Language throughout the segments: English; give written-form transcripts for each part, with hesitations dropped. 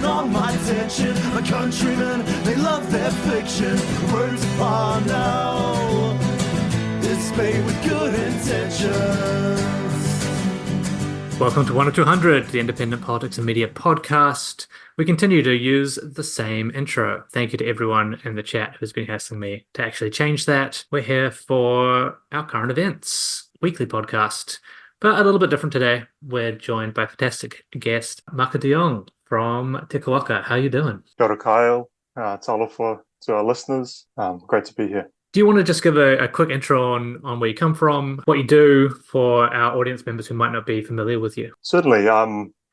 on my attention. My countrymen, they love their fiction. Words upon now, it's made with good intentions. Welcome to 1 or 200, the Independent Politics and Media podcast. We continue to use the same intro. Thank you to everyone in the chat who's been asking me to actually change that. We're here for our current events weekly podcast, but a little bit different today. We're joined by a fantastic guest, Marco de Jong from Te Kawaka. How are you doing? Kia ora Kyle, talofa to our listeners. Great to be here. Do you want to just give a quick intro on where you come from, what you do for our audience members who might not be familiar with you? Certainly.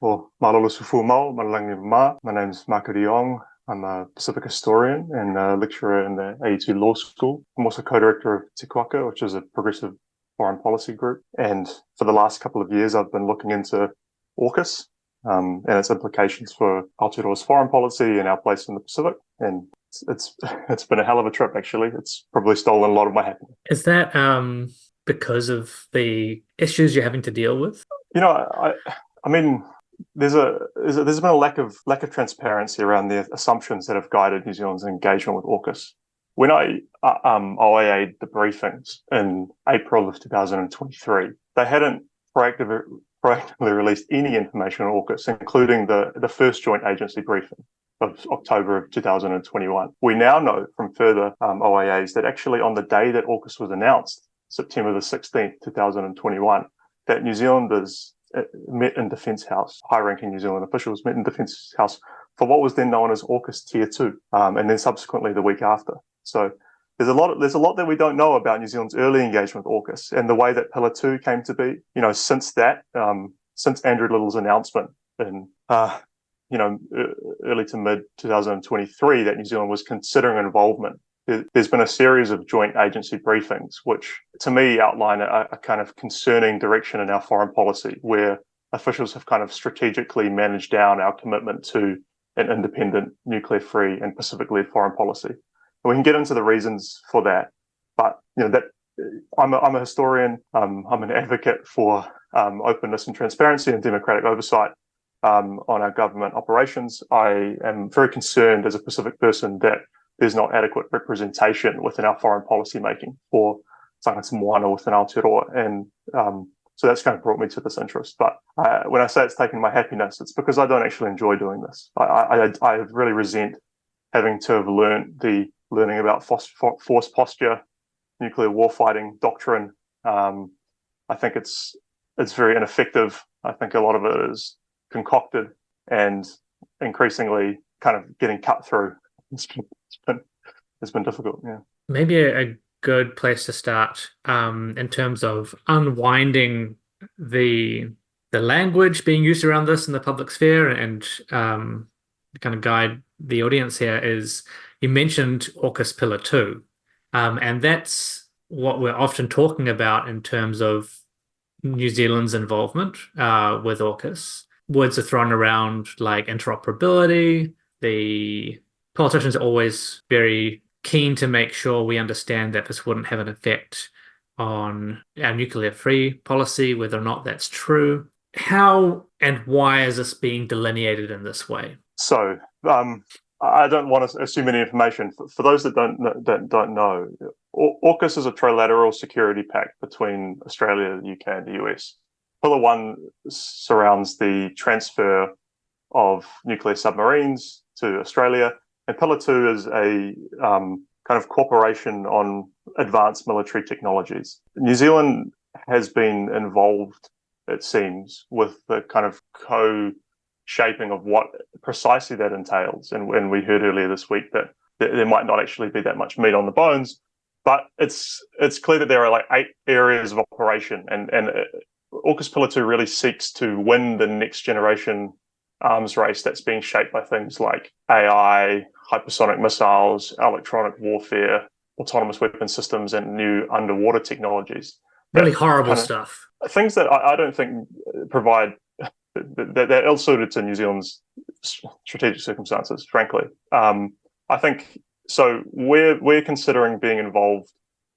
Well, malolo sufu mau, malalangi ma. My name's Marco de Jong. I'm a Pacific historian and a lecturer in the AUKUS Law School. I'm also co-director of Te Kawaka, which is a progressive foreign policy group. And for the last couple of years, I've been looking into AUKUS and its implications for Aotearoa's foreign policy and our place in the Pacific. And it's been a hell of a trip, actually. It's probably stolen a lot of my happiness. Is that because of the issues you're having to deal with? You know, I mean, there's been a lack of transparency around the assumptions that have guided New Zealand's engagement with AUKUS. When I OIA'd the briefings in April of 2023, they hadn't proactively released any information on AUKUS, including the first joint agency briefing of October of 2021. We now know from further OIAs that actually on the day that AUKUS was announced, September the 16th, 2021, that New Zealanders met in Defence House, high-ranking New Zealand officials met in Defence House for what was then known as AUKUS Tier 2, and then subsequently the week after. So there's a lot that we don't know about New Zealand's early engagement with AUKUS and the way that Pillar 2 came to be. You know, since Andrew Little's announcement in early to mid 2023 that New Zealand was considering involvement, there's been a series of joint agency briefings, which to me outline a kind of concerning direction in our foreign policy, where officials have kind of strategically managed down our commitment to an independent, nuclear-free and Pacific-led foreign policy. And we can get into the reasons for that, but that I'm a historian. I'm an advocate for openness and transparency and democratic oversight on our government operations. I am very concerned as a Pacific person that there's not adequate representation within our foreign policy making for tangata moana within Aotearoa. And so that's kind of brought me to this interest. But when I say it's taken my happiness, it's because I don't actually enjoy doing this. I really resent having to have learning about force posture, nuclear warfighting doctrine. I think it's very ineffective. I think a lot of it is concocted and increasingly kind of getting cut through. It's been difficult, yeah. Maybe a good place to start in terms of unwinding the language being used around this in the public sphere and kind of guide the audience here is you mentioned AUKUS Pillar 2, and that's what we're often talking about in terms of New Zealand's involvement with AUKUS. Words are thrown around like interoperability. The politicians are always very keen to make sure we understand that this wouldn't have an effect on our nuclear-free policy, whether or not that's true. How and why is this being delineated in this way? So I don't want to assume any information. For those that don't know, AUKUS is a trilateral security pact between Australia, the UK, and the US. Pillar 1 surrounds the transfer of nuclear submarines to Australia, and Pillar 2 is a kind of cooperation on advanced military technologies. New Zealand has been involved, it seems, with the kind of co-shaping of what precisely that entails. And we heard earlier this week that there might not actually be that much meat on the bones, but it's clear that there are like 8 areas of operation, and AUKUS Pillar 2 really seeks to win the next generation arms race that's being shaped by things like AI, hypersonic missiles, electronic warfare, autonomous weapon systems, and new underwater technologies. Really horrible stuff. Things that I don't think provide, they're ill-suited to New Zealand's strategic circumstances, frankly. I think, so we're considering being involved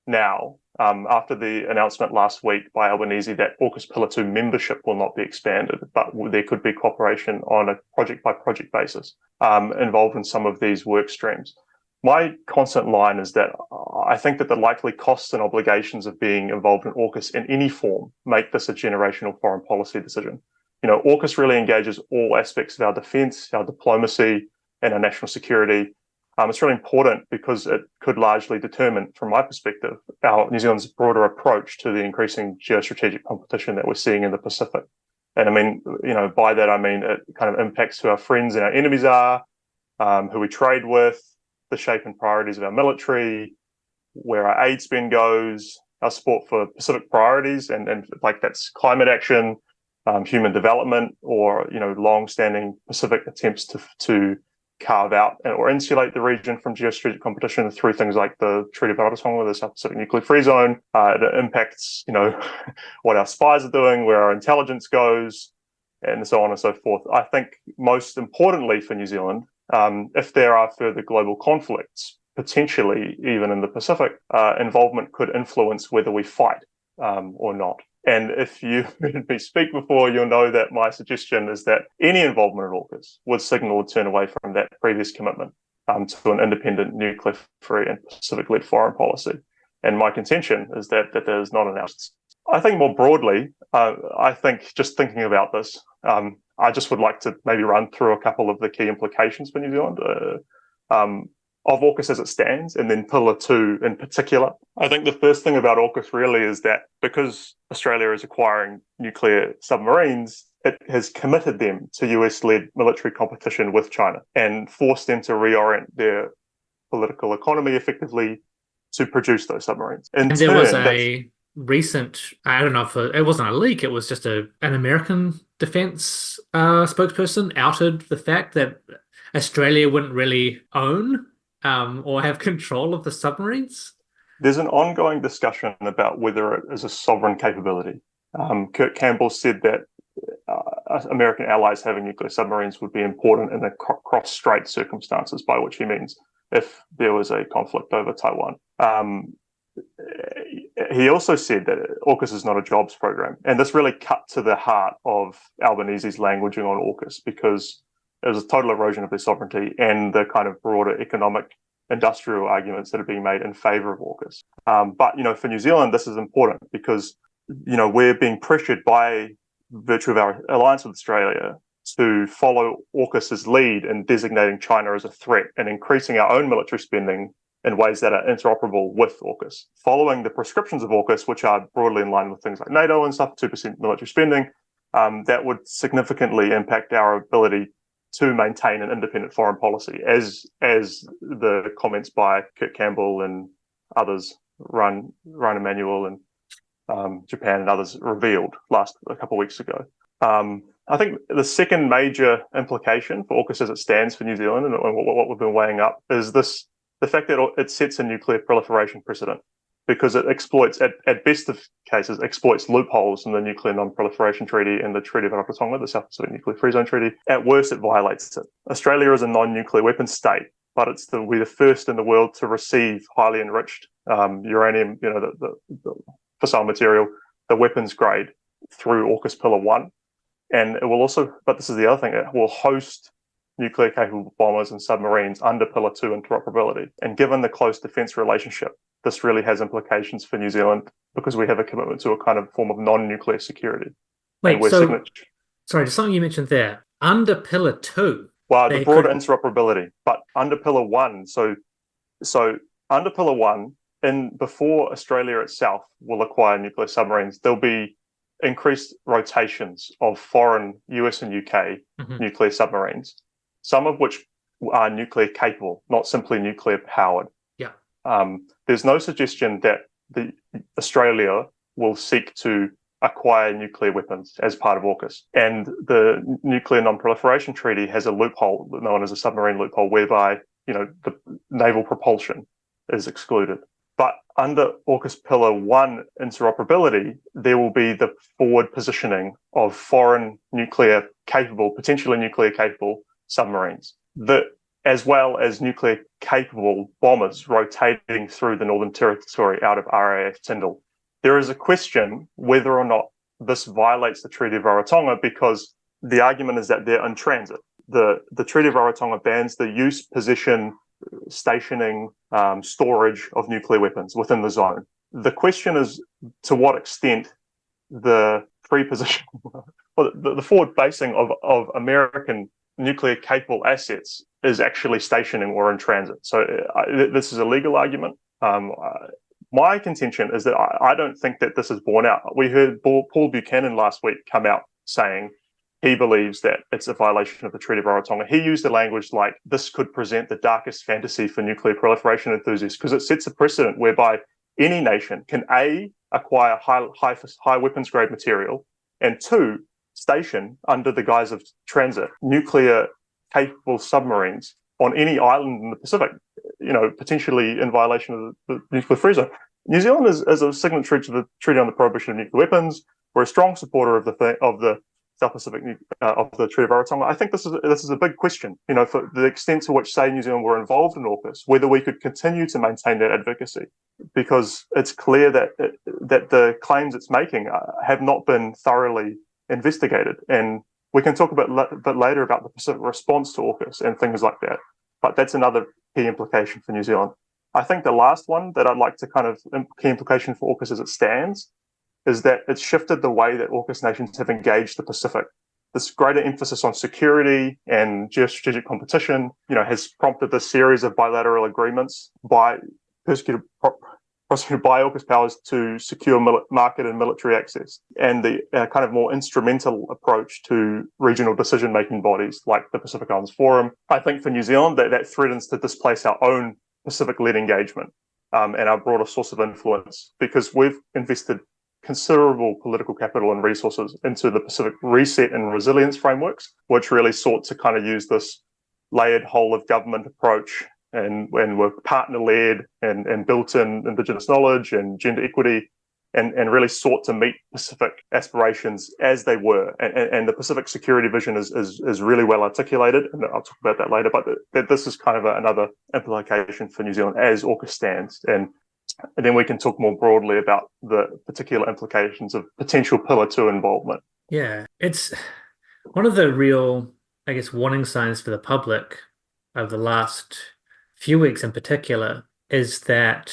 now after the announcement last week by Albanese that AUKUS Pillar 2 membership will not be expanded, but there could be cooperation on a project-by-project basis involved in some of these work streams. My constant line is that I think that the likely costs and obligations of being involved in AUKUS in any form make this a generational foreign policy decision. AUKUS really engages all aspects of our defence, our diplomacy, and our national security. It's really important because it could largely determine, from my perspective, New Zealand's broader approach to the increasing geostrategic competition that we're seeing in the Pacific. And I mean, by that I mean it kind of impacts who our friends and our enemies are, who we trade with, the shape and priorities of our military, where our aid spend goes, our support for Pacific priorities, and like that's climate action, human development, or long-standing Pacific attempts to carve out or insulate the region from geostrategic competition through things like the Treaty of Rarotonga, the South Pacific Nuclear Free Zone. It impacts, what our spies are doing, where our intelligence goes, and so on and so forth. I think most importantly for New Zealand, if there are further global conflicts, potentially even in the Pacific, involvement could influence whether we fight or not. And if you heard me speak before, you'll know that my suggestion is that any involvement in AUKUS would signal a turn away from that previous commitment to an independent, nuclear-free and Pacific-led foreign policy. And my contention is that that is not announced. I think more broadly, I think just thinking about this, I just would like to maybe run through a couple of the key implications for New Zealand of AUKUS as it stands, and then Pillar 2 in particular. I think the first thing about AUKUS really is that because Australia is acquiring nuclear submarines, it has committed them to US-led military competition with China and forced them to reorient their political economy effectively to produce those submarines. And there was a recent, I don't know if it wasn't a leak, it was just an American defense spokesperson outed the fact that Australia wouldn't really own or have control of the submarines. There's an ongoing discussion about whether it is a sovereign capability. Kurt Campbell said that American allies having nuclear submarines would be important in the cross-strait circumstances, by which he means if there was a conflict over Taiwan. He also said that AUKUS is not a jobs program. And this really cut to the heart of Albanese's languaging on AUKUS, because it was a total erosion of their sovereignty and the kind of broader economic industrial arguments that are being made in favour of AUKUS. But, for New Zealand, this is important because, we're being pressured by virtue of our alliance with Australia to follow AUKUS's lead in designating China as a threat and increasing our own military spending in ways that are interoperable with AUKUS. Following the prescriptions of AUKUS, which are broadly in line with things like NATO and stuff, 2% military spending, that would significantly impact our ability to maintain an independent foreign policy, as the comments by Kurt Campbell and others, Ryan Emanuel and Japan and others revealed a couple of weeks ago. I think the second major implication for AUKUS as it stands for New Zealand and what we've been weighing up is the fact that it sets a nuclear proliferation precedent, because it exploits, at best of cases, exploits loopholes in the Nuclear Non-Proliferation Treaty and the Treaty of Rarotonga, the South Pacific Nuclear Free Zone Treaty. At worst, it violates it. Australia is a non-nuclear weapons state, but we're the first in the world to receive highly enriched uranium, the fissile material, the weapons grade, through AUKUS Pillar 1. And it will also, but this is the other thing, it will host nuclear-capable bombers and submarines under Pillar 2 interoperability. And given the close defence relationship, this really has implications for New Zealand because we have a commitment to a kind of form of non-nuclear security. Wait, sorry, just something you mentioned there. Under Pillar 2? Well, the broader interoperability, but under Pillar 1. So under Pillar 1, before Australia itself will acquire nuclear submarines, there'll be increased rotations of foreign US and UK nuclear submarines, some of which are nuclear capable, not simply nuclear powered. Yeah. There's no suggestion that Australia will seek to acquire nuclear weapons as part of AUKUS. And the Nuclear Non-Proliferation Treaty has a loophole known as a submarine loophole, whereby the naval propulsion is excluded. But under AUKUS Pillar 1 interoperability, there will be the forward positioning of foreign nuclear capable, potentially nuclear capable submarines. The as well as nuclear-capable bombers rotating through the Northern Territory out of RAF Tyndall. There is a question whether or not this violates the Treaty of Rarotonga, because the argument is that they're in transit. The Treaty of Rarotonga bans the use, possession, stationing, storage of nuclear weapons within the zone. The question is to what extent the preposition, or the forward basing of American nuclear-capable assets is actually stationing or in transit. So this is a legal argument. My contention is that I don't think that this is borne out. We heard Paul Buchanan last week come out saying he believes that it's a violation of the Treaty of Rarotonga. He used the language like this could present the darkest fantasy for nuclear proliferation enthusiasts, because it sets a precedent whereby any nation can A, acquire high weapons grade material, and 2, station under the guise of transit nuclear capable submarines on any island in the Pacific, potentially in violation of the nuclear free zone. New Zealand is a signatory to the Treaty on the Prohibition of Nuclear Weapons. We're a strong supporter of the South Pacific of the Treaty of Rarotonga. I think this is a big question, for the extent to which, say, New Zealand were involved in AUKUS, whether we could continue to maintain that advocacy, because it's clear that the claims it's making have not been thoroughly investigated. And we can talk a bit later about the Pacific response to AUKUS and things like that. But that's another key implication for New Zealand. I think the last one that I'd like to key implication for AUKUS as it stands is that it's shifted the way that AUKUS nations have engaged the Pacific. This greater emphasis on security and geostrategic competition, has prompted this series of bilateral agreements prosecuted by AUKUS powers to secure market and military access, and the kind of more instrumental approach to regional decision-making bodies like the Pacific Islands Forum. I think for New Zealand that threatens to displace our own Pacific-led engagement and our broader source of influence, because we've invested considerable political capital and resources into the Pacific Reset and Resilience frameworks, which really sought to kind of use this layered whole of government approach and were partner-led and built in Indigenous knowledge and gender equity, and really sought to meet Pacific aspirations as they were. And the Pacific security vision is really well articulated, and I'll talk about that later, but this is kind of another implication for New Zealand as AUKUS stands. And then we can talk more broadly about the particular implications of potential Pillar 2 involvement. Yeah, it's one of the real, warning signs for the public of the last few weeks in particular is that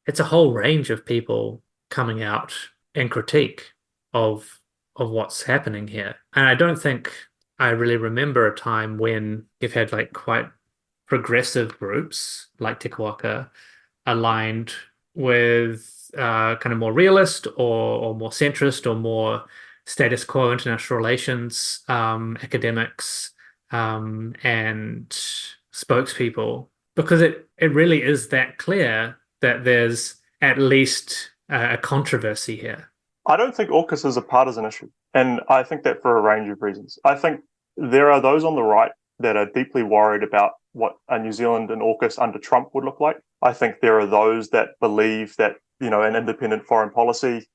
it's a whole range of people coming out in critique of what's happening here. And I don't think I really remember a time when you've had quite progressive groups like Te Waka aligned with kind of more realist or more centrist or more status quo international relations academics and spokespeople, because it really is that clear that there's at least a controversy here. I don't think AUKUS is a partisan issue, and I think that for a range of reasons. I think there are those on the right that are deeply worried about what a New Zealand and AUKUS under Trump would look like. I think there are those that believe that, an independent foreign policy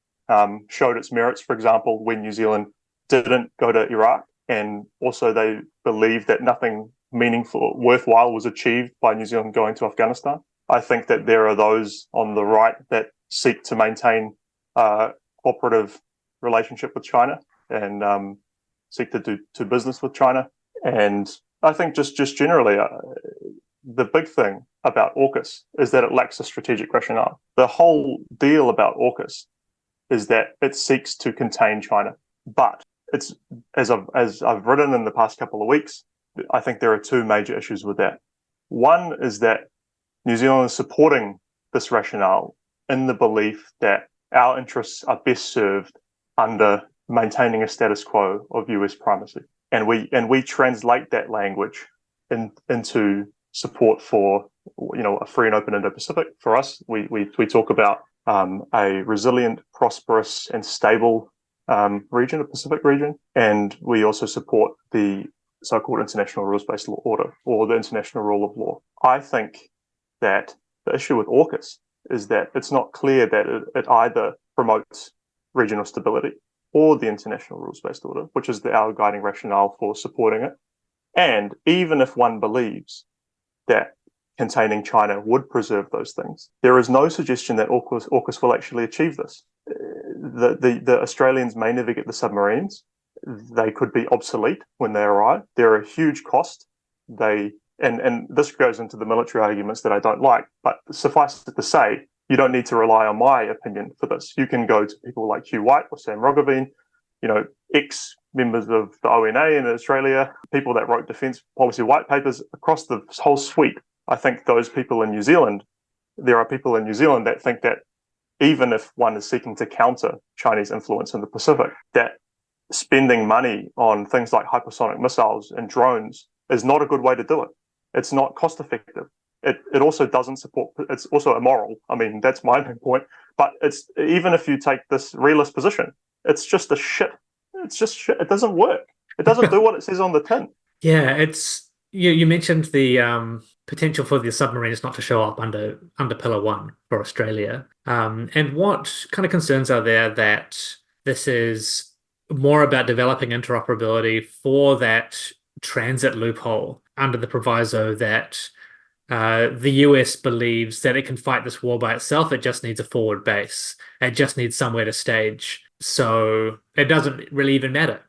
showed its merits, for example, when New Zealand didn't go to Iraq. And also they believe that nothing meaningful, worthwhile was achieved by New Zealand going to Afghanistan. I think that there are those on the right that seek to maintain a cooperative relationship with China and seek to do business with China. And I think just generally, the big thing about AUKUS is that it lacks a strategic rationale. The whole deal about AUKUS is that it seeks to contain China. But it's as I've written in the past couple of weeks, I think there are two major issues with that. One is that New Zealand is supporting this rationale in the belief that our interests are best served under maintaining a status quo of US primacy. And we translate that language into support for, a free and open Indo-Pacific. For us, we talk about a resilient, prosperous, and stable region, a Pacific region. And we also support the so-called international rules-based order, or the international rule of law. I think that the issue with AUKUS is that it's not clear that it either promotes regional stability or the international rules-based order, which is our guiding rationale for supporting it. And even if one believes that containing China would preserve those things, there is no suggestion that AUKUS will actually achieve this. The Australians may never get the submarines. They could be obsolete when they arrive. They're a huge cost. And this goes into the military arguments that I don't like, but suffice it to say, you don't need to rely on my opinion for this. You can go to people like Hugh White or Sam Roggeveen, ex-members of the ONA in Australia, people that wrote defence policy white papers across the whole suite. I think those people in New Zealand, there are people in New Zealand that think that even if one is seeking to counter Chinese influence in the Pacific, that spending money on things like hypersonic missiles and drones is not a good way to do it. It's not cost effective. It also doesn't support, it's also immoral. I mean, that's my main point. But it's, even if you take this realist position, it's just a shit. It's just shit. It doesn't work. It doesn't do what it says on the tin. Yeah, it's you mentioned the potential for the submarines not to show up under Pillar 1 for Australia. And what kind of concerns are there that this is more about developing interoperability for that transit loophole under the proviso that the US believes that it can fight this war by itself. It just needs a forward base. It just needs somewhere to stage. So it doesn't really even matter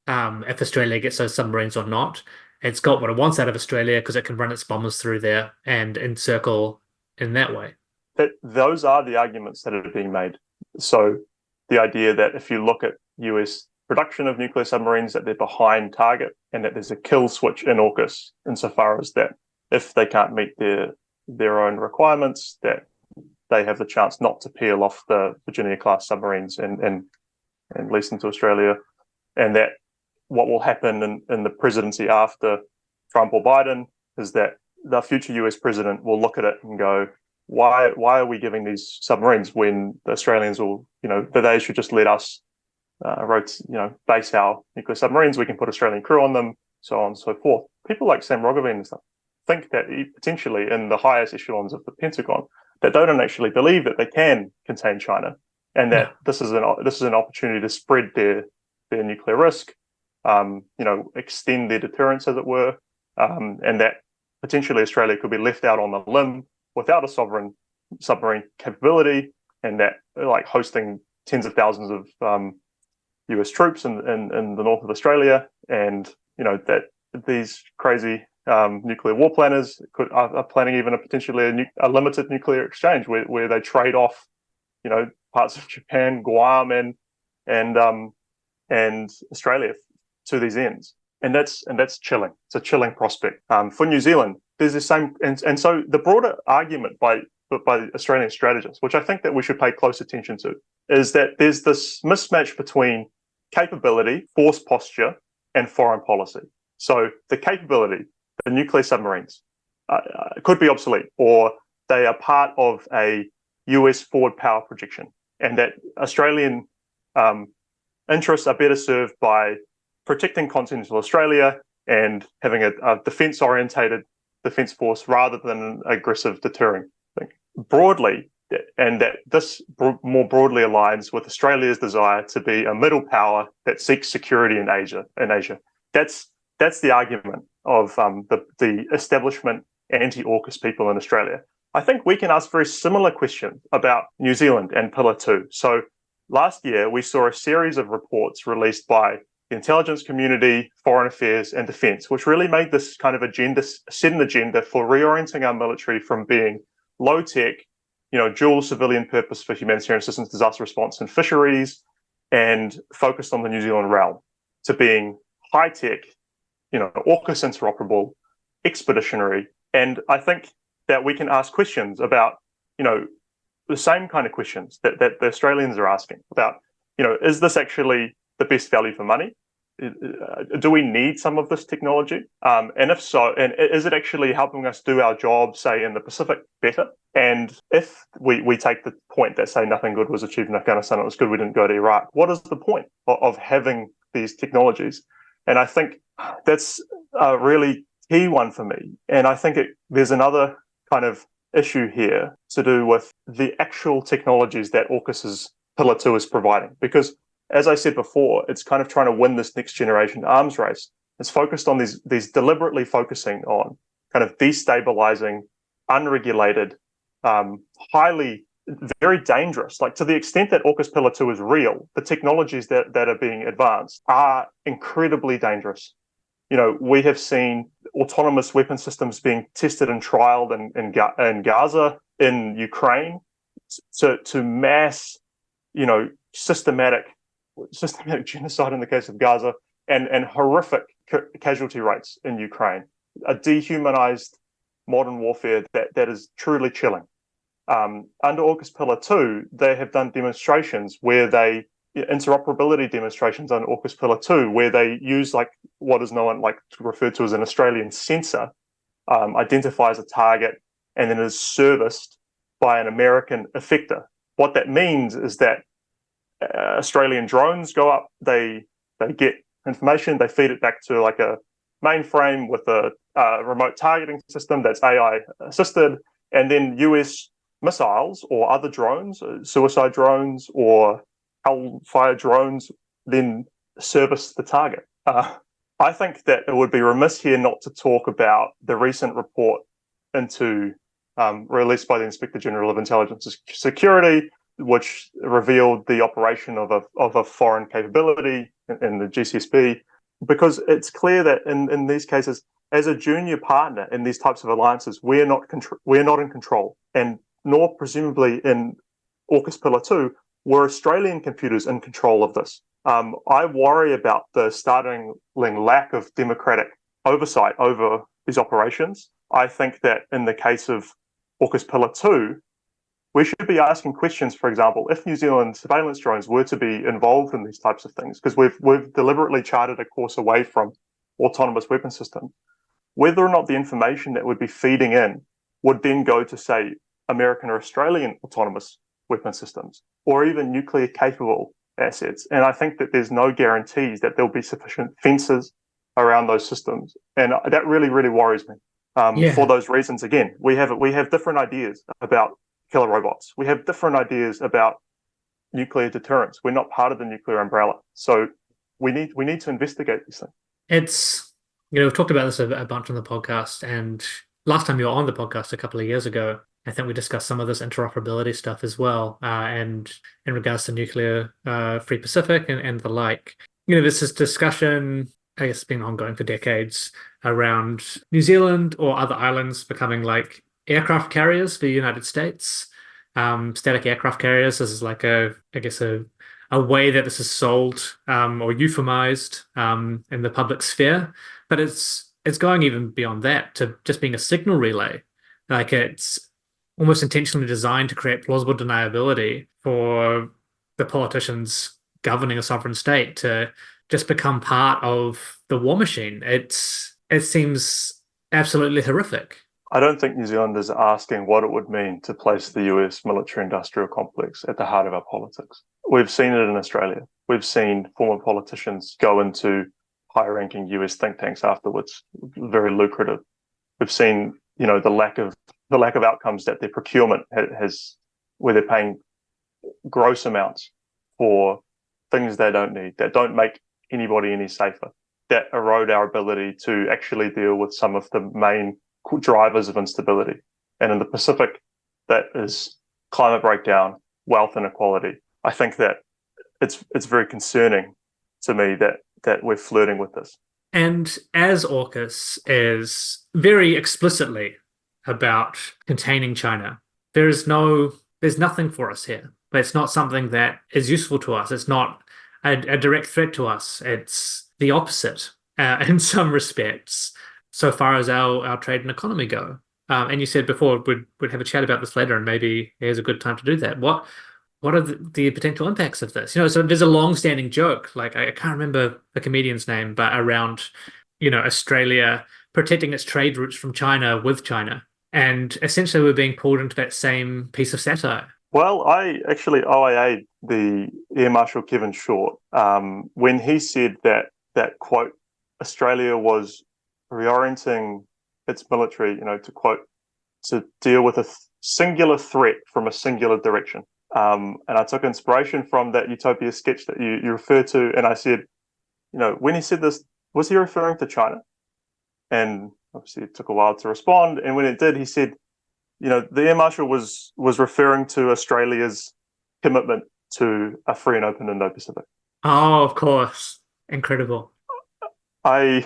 if Australia gets those submarines or not. It's got what it wants out of Australia because it can run its bombers through there and encircle in that way. Those are the arguments that are being made. So the idea that if you look at US production of nuclear submarines, that they're behind target and that there's a kill switch in AUKUS insofar as that if they can't meet their own requirements, that they have the chance not to peel off the Virginia-class submarines and lease them to Australia, and that what will happen in the presidency after Trump or Biden is that the future US president will look at it and go, why are we giving these submarines when the Australians will, that they should just let us base our nuclear submarines, we can put Australian crew on them, so on and so forth. People like Sam Roggeveen and stuff think that potentially in the highest echelons of the Pentagon, that they don't actually believe that they can contain China, and that this is an opportunity to spread their nuclear risk, extend their deterrence, as it were, and that potentially Australia could be left out on the limb without a sovereign submarine capability, and that like hosting tens of thousands of US troops in the north of Australia, and that these crazy nuclear war planners are planning even a limited nuclear exchange where they trade off, parts of Japan, Guam, and Australia to these ends, and that's chilling. It's a chilling prospect for New Zealand. There's the same, and so the broader argument by Australian strategists, which I think that we should pay close attention to, is that there's this mismatch between capability, force posture, and foreign policy. So the capability, the nuclear submarines, could be obsolete, or they are part of a US forward power projection, and that Australian interests are better served by protecting continental Australia and having a defence-orientated defence force rather than an aggressive deterring thing. Broadly, and that this more broadly aligns with Australia's desire to be a middle power that seeks security in Asia. That's the argument of the establishment anti-AUKUS people in Australia. I think we can ask very similar questions about New Zealand and Pillar 2. So last year, we saw a series of reports released by the intelligence community, foreign affairs, and defence, which really made this kind of set an agenda for reorienting our military from being low-tech, dual civilian purpose for humanitarian assistance, disaster response, and fisheries, and focused on the New Zealand realm, to being high-tech, AUKUS interoperable, expeditionary. And I think that we can ask questions about, the same kind of questions that the Australians are asking about, is this actually the best value for money? Do we need some of this technology? And if so, and is it actually helping us do our job, say, in the Pacific better? And if we take the point that, say, nothing good was achieved in Afghanistan, it was good we didn't go to Iraq, what is the point of having these technologies? And I think that's a really key one for me. And I think there's another kind of issue here to do with the actual technologies that AUKUS's Pillar 2 is providing. Because, as I said before, it's kind of trying to win this next generation arms race. It's focused on these deliberately focusing on kind of destabilizing, unregulated, highly, very dangerous. Like, to the extent that AUKUS Pillar 2 is real, the technologies that are being advanced are incredibly dangerous. We have seen autonomous weapon systems being tested and trialed in Gaza, in Ukraine, to mass, systematic genocide in the case of Gaza, and horrific casualty rates in Ukraine. A dehumanized modern warfare that is truly chilling. Under AUKUS Pillar 2, they have done demonstrations interoperability demonstrations on AUKUS Pillar 2, where they use what is known, referred to as an Australian sensor, identifies a target and then is serviced by an American effector. What that means is that Australian drones go up, they get information, they feed it back to a mainframe with a remote targeting system that's AI assisted, and then US missiles or other drones, suicide drones or Hellfire drones, then service the target. I think that it would be remiss here not to talk about the recent report released by the Inspector General of Intelligence Security, which revealed the operation of a foreign capability in the GCSB, because it's clear that in these cases, as a junior partner in these types of alliances, we're not in control, and nor presumably in AUKUS Pillar 2 were Australian computers in control of this. I worry about the startling lack of democratic oversight over these operations. I think that in the case of AUKUS Pillar 2, we should be asking questions, for example, if New Zealand surveillance drones were to be involved in these types of things, because we've deliberately charted a course away from autonomous weapon systems, whether or not the information that would be feeding in would then go to, say, American or Australian autonomous weapon systems, or even nuclear capable assets. And I think that there's no guarantees that there'll be sufficient fences around those systems. And that really, really worries me. For those reasons, again, we have different ideas about killer robots. We have different ideas about nuclear deterrence. We're not part of the nuclear umbrella. So we need to investigate these things. It's, we've talked about this a bunch on the podcast, and last time you were on the podcast a couple of years ago, I think we discussed some of this interoperability stuff as well, and in regards to nuclear free Pacific and the like. There's this discussion, I guess, been ongoing for decades around New Zealand or other islands becoming like aircraft carriers for the United States. Static aircraft carriers. This is a way that this is sold or euphemized in the public sphere, but it's going even beyond that to just being a signal relay. Like, it's almost intentionally designed to create plausible deniability for the politicians governing a sovereign state to just become part of the war machine. It seems absolutely horrific. I don't think New Zealanders are asking what it would mean to place the US military-industrial complex at the heart of our politics. We've seen it in Australia. We've seen former politicians go into high-ranking US think tanks afterwards, very lucrative. We've seen, the lack of outcomes that their procurement has, where they're paying gross amounts for things they don't need, that don't make anybody any safer, that erode our ability to actually deal with some of the main drivers of instability. And in the Pacific, that is climate breakdown, wealth inequality. I think that it's very concerning to me that we're flirting with this. And as AUKUS is very explicitly about containing China, there's nothing for us here. But it's not something that is useful to us. It's not a direct threat to us. It's the opposite in some respects, so far as our trade and economy go. And you said before we'd have a chat about this later, and maybe here's a good time to do that. What are the potential impacts of this? So there's a long-standing joke, like I can't remember the comedian's name, but around Australia protecting its trade routes from China with China, and essentially we're being pulled into that same piece of satire. Well, I actually OIA'd the Air Marshal Kevin Short when he said that quote, Australia was reorienting its military, to quote, to deal with a singular threat from a singular direction. And I took inspiration from that Utopia sketch that you refer to, and I said, when he said this, was he referring to China? And obviously it took a while to respond. And when it did, he said, the Air Marshal was referring to Australia's commitment to a free and open Indo-Pacific. Oh, of course. Incredible. I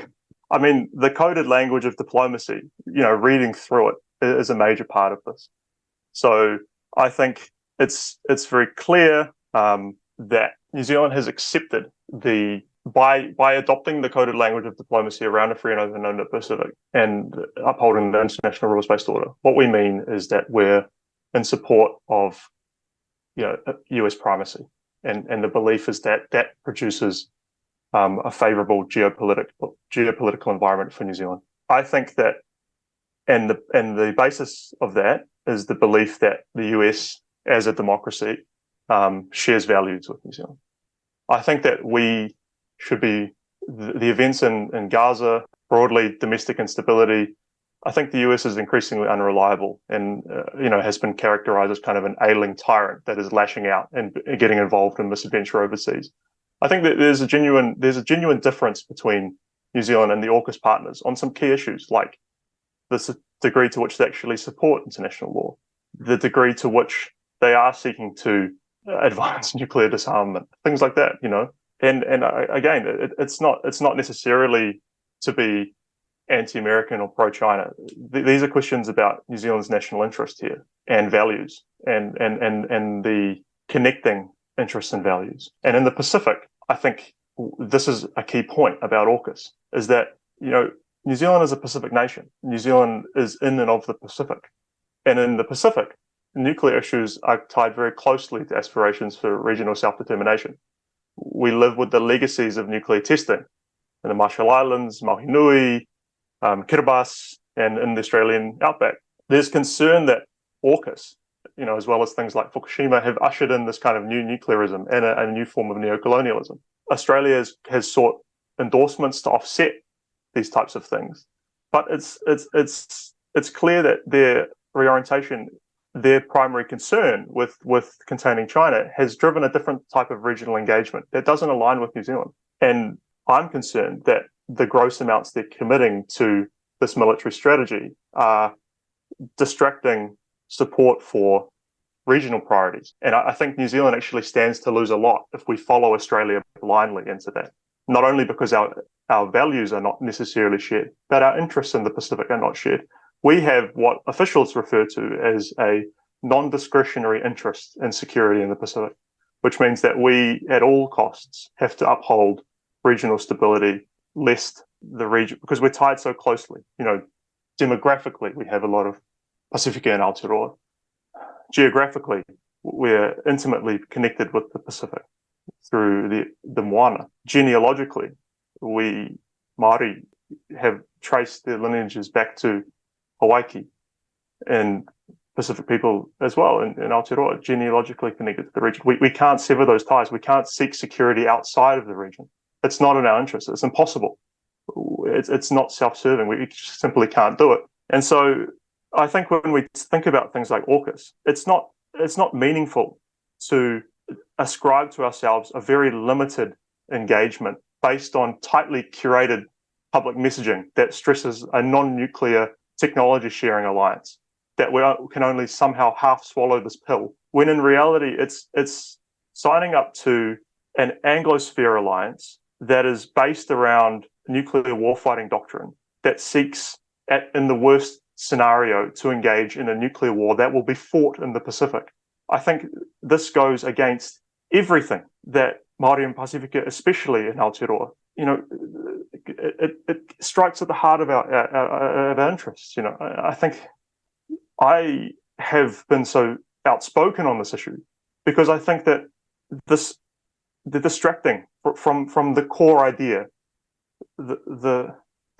mean, the coded language of diplomacy, reading through it is a major part of this. So I think it's very clear that New Zealand has accepted by adopting the coded language of diplomacy around a free and open Indo-Pacific and upholding the international rules-based order. What we mean is that we're in support of US primacy, and the belief is that produces a favourable geopolitical environment for New Zealand. I think that, and the basis of that is the belief that the US as a democracy shares values with New Zealand. I think that we should be the events in Gaza, broadly domestic instability. I think the US is increasingly unreliable and has been characterized as kind of an ailing tyrant that is lashing out and getting involved in misadventure overseas. I think that there's a genuine difference between New Zealand and the AUKUS partners on some key issues, like the degree to which they actually support international law, the degree to which they are seeking to advance nuclear disarmament, things like that. And again, it's not necessarily to be anti-American or pro-China. These are questions about New Zealand's national interest here and values and the connecting interests and values. And in the Pacific, I think this is a key point about AUKUS, is that, New Zealand is a Pacific nation. New Zealand is in and of the Pacific. And in the Pacific, nuclear issues are tied very closely to aspirations for regional self-determination. We live with the legacies of nuclear testing in the Marshall Islands, Maunganui, Kiribati, and in the Australian outback. There's concern that AUKUS, as well as things like Fukushima, have ushered in this kind of new nuclearism and a new form of neocolonialism. Australia has sought endorsements to offset these types of things, but it's clear that their reorientation, their primary concern with containing China, has driven a different type of regional engagement that doesn't align with New Zealand. And I'm concerned that the gross amounts they're committing to this military strategy are distracting support for regional priorities. And I think New Zealand actually stands to lose a lot if we follow Australia blindly into that. Not only because our values are not necessarily shared, but our interests in the Pacific are not shared. We have what officials refer to as a non-discretionary interest in security in the Pacific, which means that we, at all costs, have to uphold regional stability, lest the region, because we're tied so closely. Demographically, we have a lot of Pacifica and Aotearoa. Geographically, we're intimately connected with the Pacific through the moana. Genealogically, we Māori have traced their lineages back to Hawaii and Pacific people as well, and Aotearoa, genealogically connected to the region. We can't sever those ties. We can't seek security outside of the region. It's not in our interest. It's impossible. It's not self-serving. We just simply can't do it. And so I think when we think about things like AUKUS, it's not meaningful to ascribe to ourselves a very limited engagement based on tightly curated public messaging that stresses a non-nuclear technology sharing alliance, that we can only somehow half swallow this pill, when in reality it's signing up to an Anglosphere alliance that is based around nuclear warfighting doctrine that seeks, in the worst scenario, to engage in a nuclear war that will be fought in the Pacific. I think this goes against everything that Māori and Pacifica, especially in Aotearoa, it strikes at the heart of our interests. I think I have been so outspoken on this issue because I think that the distracting from the core idea, the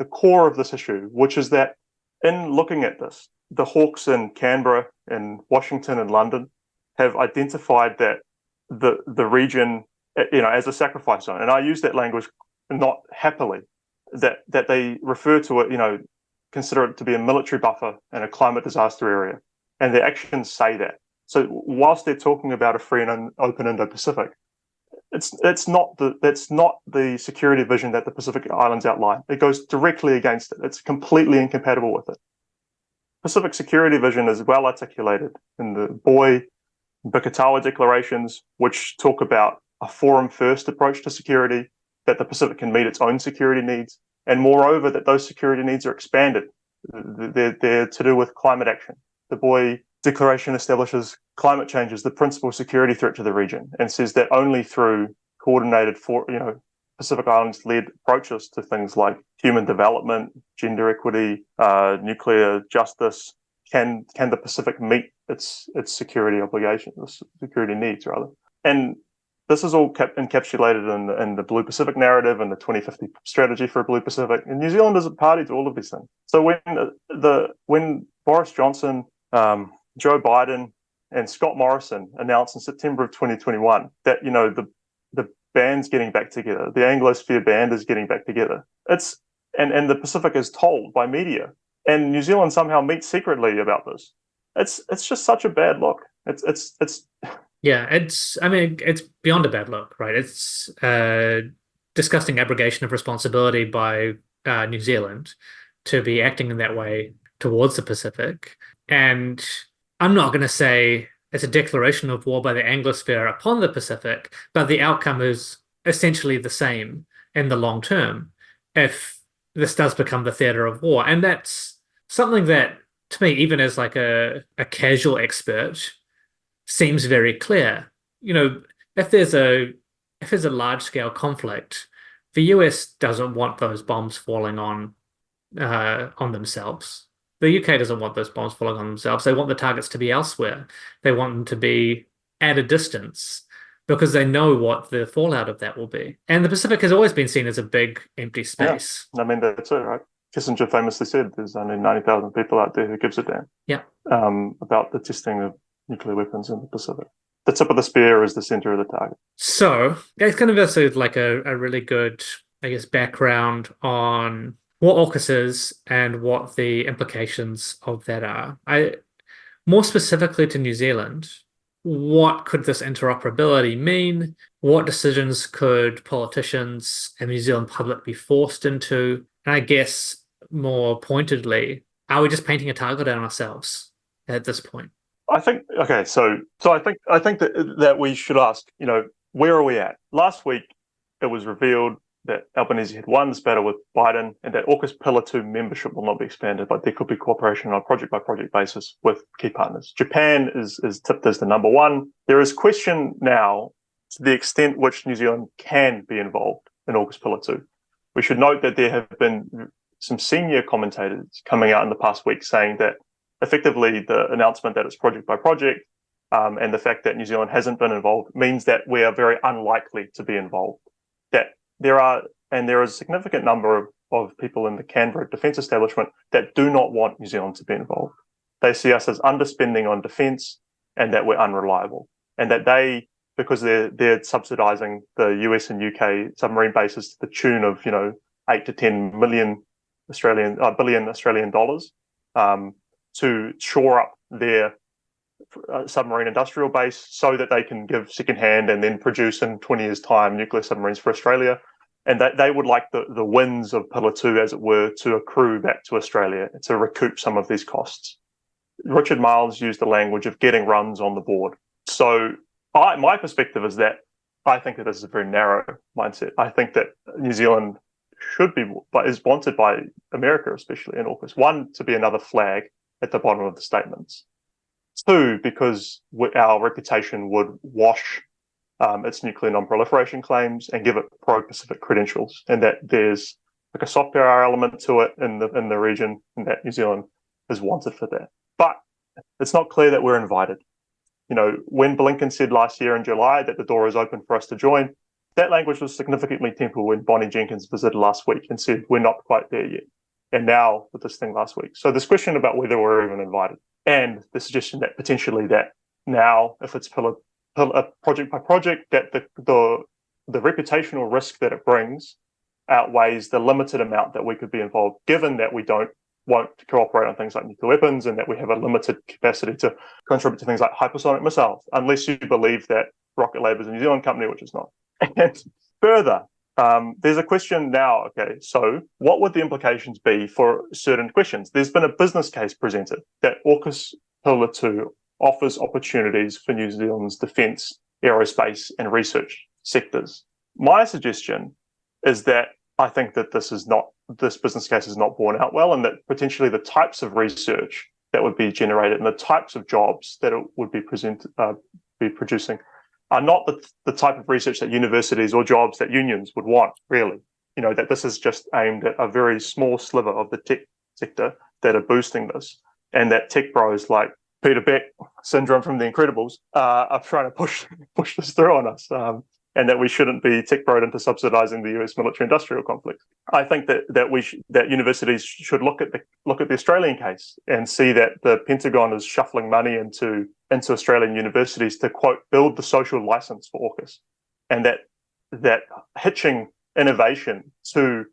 core of this issue, which is that in looking at this, the hawks in Canberra and Washington and London have identified that the region, as a sacrifice zone, and I use that language not happily, that they refer to it, consider it to be a military buffer and a climate disaster area, and their actions say that. So whilst they're talking about a free and open Indo-Pacific, that's not the security vision that the Pacific Islands outline. It goes directly against it. It's completely incompatible with it. Pacific security vision is well articulated in the Boy and Bikatawa declarations, which talk about a forum-first approach to security, that the Pacific can meet its own security needs, and moreover, that those security needs are expanded. They're to do with climate action. The Boy Declaration establishes climate change as the principal security threat to the region and says that only through coordinated, Pacific Islands-led approaches to things like human development, gender equity, nuclear justice, can the Pacific meet its security obligations, security needs rather. And this is all encapsulated in the Blue Pacific narrative and the 2050 strategy for a Blue Pacific. And New Zealand is a party to all of these things. So when Boris Johnson, Joe Biden, and Scott Morrison announced in September of 2021 that the band's getting back together, the Anglosphere band is getting back together. And the Pacific is told by media, and New Zealand somehow meets secretly about this. It's just such a bad look. It's Yeah, it's beyond a bad look, right? It's disgusting abrogation of responsibility by New Zealand to be acting in that way towards the Pacific. And I'm not going to say it's a declaration of war by the Anglosphere upon the Pacific, but the outcome is essentially the same in the long term if this does become the theater of war. And that's something that, to me, even as like a casual expert, seems very clear. If there's a large-scale conflict, the US doesn't want those bombs falling on themselves. The UK doesn't want those bombs falling on themselves. They want the targets to be elsewhere. They want them to be at a distance because they know what the fallout of that will be. And the Pacific has always been seen as a big empty space. Yeah. That's it, right? Kissinger famously said there's only 90,000 people out there who gives a damn. Yeah. About the testing of nuclear weapons in the Pacific. The tip of the spear is the center of the target. So it's kind of also like a really good, I guess, background on what AUKUS is and what the implications of that are. More specifically to New Zealand, what could this interoperability mean? What decisions could politicians and the New Zealand public be forced into? And I guess more pointedly, are we just painting a target on ourselves at this point? I think I think that we should ask, where are we at? Last week, it was revealed that Albanese had won this battle with Biden and that AUKUS Pillar 2 membership will not be expanded, but there could be cooperation on a project-by-project basis with key partners. Japan is tipped as the number one. There is question now to the extent which New Zealand can be involved in AUKUS Pillar 2. We should note that there have been some senior commentators coming out in the past week saying that effectively the announcement that it's project-by-project and the fact that New Zealand hasn't been involved means that we are very unlikely to be involved. That there is a significant number of people in the Canberra defence establishment that do not want New Zealand to be involved. They see us as underspending on defence and that we're unreliable. And that because they're subsidising the US and UK submarine bases to the tune of 8 to 10 billion Australian dollars to shore up their submarine industrial base so that they can give secondhand and then produce in 20 years' time nuclear submarines for Australia. And that they would like the wins of Pillar 2, as it were, to accrue back to Australia to recoup some of these costs. Richard Marles used the language of getting runs on the board. So my perspective is that I think that this is a very narrow mindset. I think that New Zealand is wanted by America, especially in AUKUS. One, to be another flag at the bottom of the statements. Two, because our reputation would wash its nuclear non-proliferation claims and give it pro-Pacific credentials, and that there's like a soft power element to it in the region, and that New Zealand is wanted for that. But it's not clear that we're invited. When Blinken said last year in July that the door is open for us to join, that language was significantly tempered when Bonnie Jenkins visited last week and said we're not quite there yet. And now with this thing last week. So this question about whether we're even invited, and the suggestion that potentially that now, if it's project by project, that the reputational risk that it brings outweighs the limited amount that we could be involved, given that we won't cooperate on things like nuclear weapons and that we have a limited capacity to contribute to things like hypersonic missiles, unless you believe that Rocket Lab is a New Zealand company, which is not. And further, there's a question now, okay, so what would the implications be for certain questions? There's been a business case presented that AUKUS Pillar 2 offers opportunities for New Zealand's defence, aerospace and research sectors. My suggestion is that I think that this business case is not borne out well, and that potentially the types of research that would be generated and the types of jobs that it would be producing are not the type of research that universities or jobs that unions would want, really. That this is just aimed at a very small sliver of the tech sector that are boosting this, and that tech bros like Peter Beck syndrome from The Incredibles are trying to push this through on us, and that we shouldn't be tech broed into subsidizing the US military-industrial conflict. I think that universities should look at the Australian case and see that the Pentagon is shuffling money into Australian universities to, quote, build the social license for AUKUS, and that hitching innovation to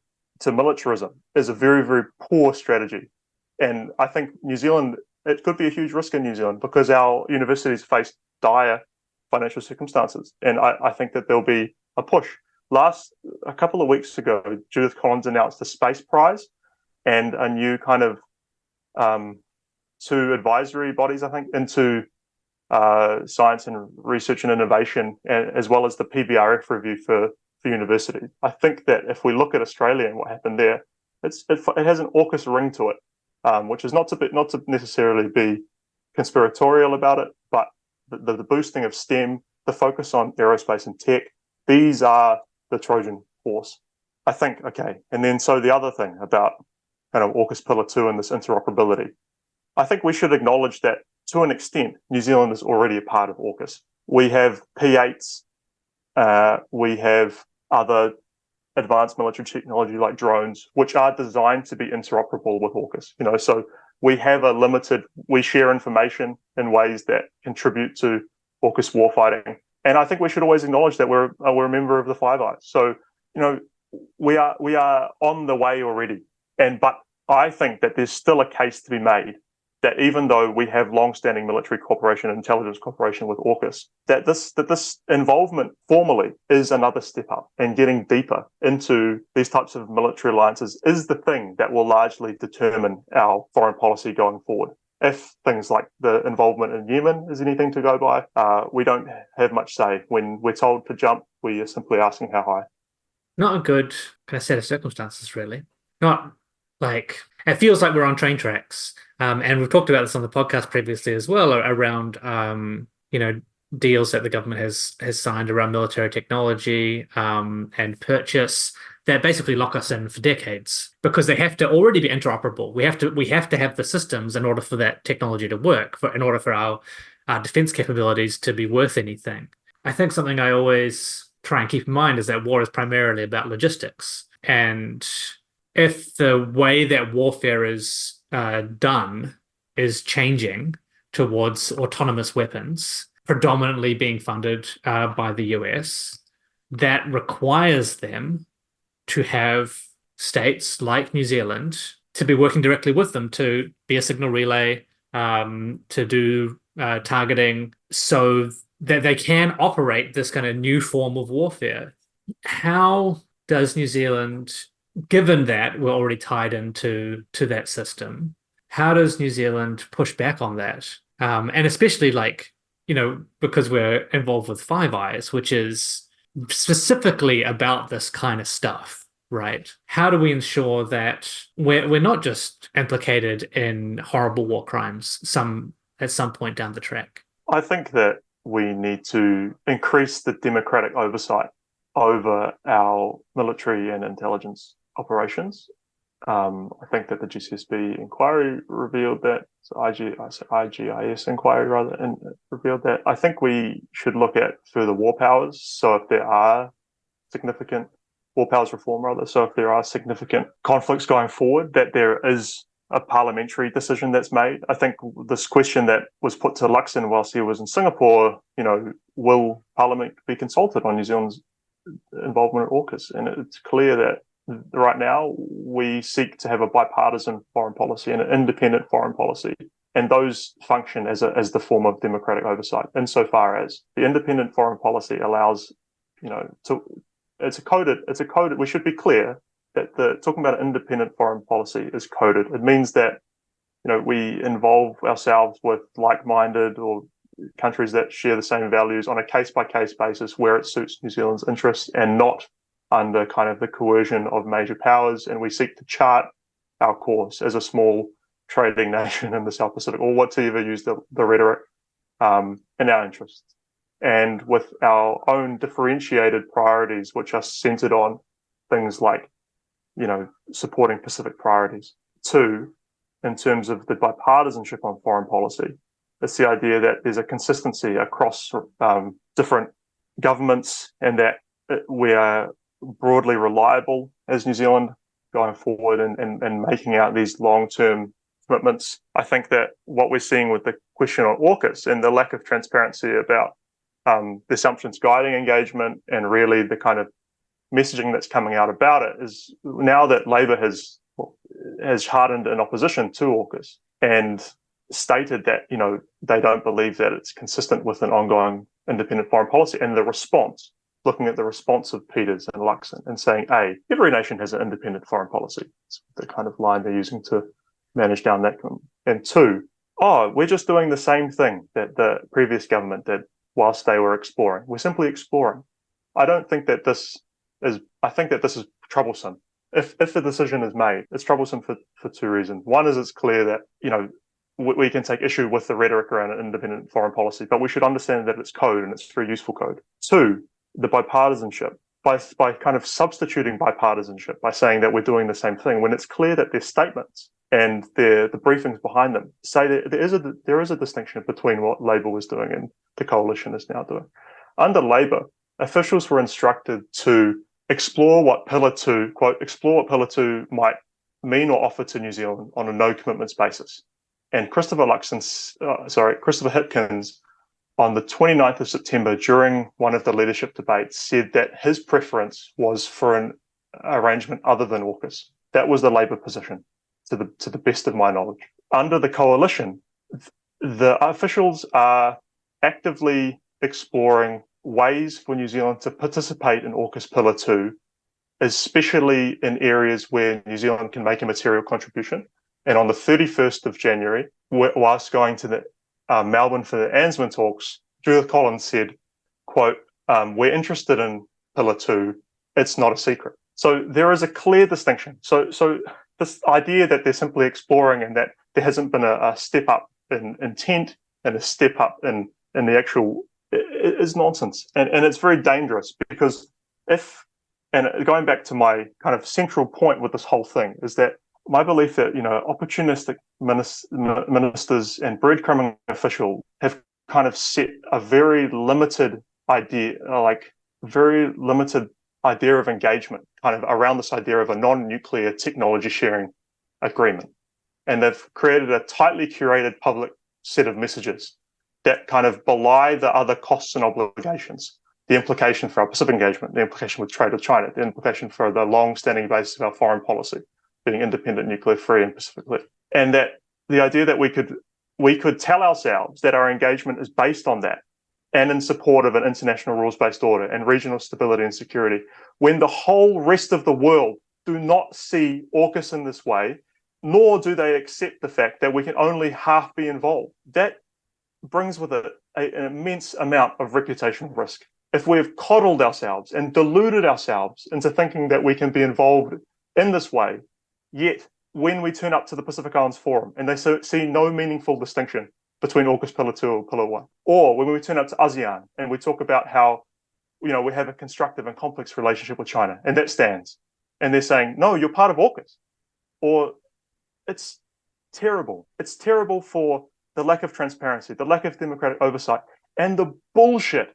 militarism is a very, very poor strategy. And I think New Zealand, it could be a huge risk in New Zealand because our universities face dire financial circumstances. And I think that there'll be a push. A couple of weeks ago, Judith Collins announced a space prize and a new kind of 2 advisory bodies, I think, into science and research and innovation, as well as the PBRF review for universities. I think that if we look at Australia and what happened there, it has an AUKUS ring to it, which is not to necessarily be conspiratorial about it, but the boosting of STEM, the focus on aerospace and tech, these are the Trojan horse, I think. Okay, and then so the other thing about kind of AUKUS Pillar 2 and this interoperability, I think we should acknowledge that to an extent, New Zealand is already a part of AUKUS. We have P8s, we have other advanced military technology like drones, which are designed to be interoperable with AUKUS. So we share information in ways that contribute to AUKUS warfighting. And I think we should always acknowledge that we're a member of the Five Eyes. So, we are on the way already. But I think that there's still a case to be made that even though we have long-standing military cooperation and intelligence cooperation with AUKUS, that this involvement formally is another step up, and getting deeper into these types of military alliances is the thing that will largely determine our foreign policy going forward. If things like the involvement in Yemen is anything to go by, we don't have much say. When we're told to jump, we are simply asking how high. Not a good kind of set of circumstances, really. Not like, it feels like we're on train tracks. And we've talked about this on the podcast previously as well, around deals that the government has signed around military technology and purchase that basically lock us in for decades, because they have to already be interoperable. We have to have the systems in order for that technology to work, in order for our defense capabilities to be worth anything. I think something I always try and keep in mind is that war is primarily about logistics. And if the way that warfare is done is changing towards autonomous weapons, predominantly being funded by the US, that requires them to have states like New Zealand to be working directly with them, to be a signal relay, to do targeting, so that they can operate this kind of new form of warfare. How does New Zealand, given that we're already tied into that system, how does New Zealand push back on that? And especially because we're involved with Five Eyes, which is specifically about this kind of stuff, right? How do we ensure that we're not just implicated in horrible war crimes at some point down the track? I think that we need to increase the democratic oversight over our military and intelligence operations. I think that the GCSB inquiry revealed that, IGIS inquiry rather, and revealed that. I think we should look at further war powers. So if there are significant war powers reform rather, so if there are significant conflicts going forward, that there is a parliamentary decision that's made. I think this question that was put to Luxon whilst he was in Singapore, will Parliament be consulted on New Zealand's involvement in AUKUS? And it's clear that right now we seek to have a bipartisan foreign policy and an independent foreign policy, and those function as the form of democratic oversight, insofar as the independent foreign policy allows it's a coded. We should be clear that talking about independent foreign policy is coded. It means that we involve ourselves with like-minded or countries that share the same values on a case-by-case basis where it suits New Zealand's interests and not under kind of the coercion of major powers. And we seek to chart our course as a small trading nation in the South Pacific, or whatever use the rhetoric, in our interests. And with our own differentiated priorities, which are centered on things like, supporting Pacific priorities. Two, in terms of the bipartisanship on foreign policy, it's the idea that there's a consistency across different governments and that we are broadly reliable as New Zealand going forward and making out these long-term commitments. I think that what we're seeing with the question on AUKUS and the lack of transparency about the assumptions guiding engagement and really the kind of messaging that's coming out about it is now that Labour has hardened in opposition to AUKUS and stated that they don't believe that it's consistent with an ongoing independent foreign policy, and the response, looking at the response of Peters and Luxon and saying, every nation has an independent foreign policy. It's the kind of line they're using to manage down that. And two, we're just doing the same thing that the previous government did whilst they were exploring. We're simply exploring. I think that this is troublesome. If the decision is made, it's troublesome for two reasons. One is it's clear that, we can take issue with the rhetoric around an independent foreign policy, but we should understand that it's code and it's very useful code. Two, the bipartisanship. By kind of substituting bipartisanship, by saying that we're doing the same thing, when it's clear that their statements and the briefings behind them say that there is a distinction between what Labour was doing and the coalition is now doing. Under Labour, officials were instructed to explore what Pillar 2 might mean or offer to New Zealand on a no commitments basis. And Christopher Hipkins, on the 29th of September, during one of the leadership debates, said that his preference was for an arrangement other than AUKUS. That was the Labour position, to the best of my knowledge. Under the coalition, the officials are actively exploring ways for New Zealand to participate in AUKUS Pillar 2, especially in areas where New Zealand can make a material contribution. And on the 31st of January, whilst going to the Melbourne for the ANZMAN talks, Julia Collins said, quote, we're interested in Pillar 2, it's not a secret. So there is a clear distinction. So this idea that they're simply exploring and that there hasn't been a step up in intent and a step up in the actual is nonsense. And it's very dangerous because going back to my kind of central point with this whole thing is that my belief that, opportunistic ministers and breadcrumbing officials have kind of set a very limited idea of engagement kind of around this idea of a non-nuclear technology sharing agreement. And they've created a tightly curated public set of messages that kind of belie the other costs and obligations, the implication for our Pacific engagement, the implication with trade with China, the implication for the long-standing basis of our foreign policy, being independent, nuclear-free, and Pacific-led. And that the idea that we could tell ourselves that our engagement is based on that and in support of an international rules-based order and regional stability and security, when the whole rest of the world do not see AUKUS in this way, nor do they accept the fact that we can only half be involved. That brings with it an immense amount of reputational risk. If we've coddled ourselves and deluded ourselves into thinking that we can be involved in this way, yet when we turn up to the Pacific Islands Forum and they see no meaningful distinction between AUKUS Pillar 2 or Pillar 1, or when we turn up to ASEAN and we talk about how we have a constructive and complex relationship with China, and that stands, and they're saying, no, you're part of AUKUS, or it's terrible. It's terrible for the lack of transparency, the lack of democratic oversight, and the bullshit,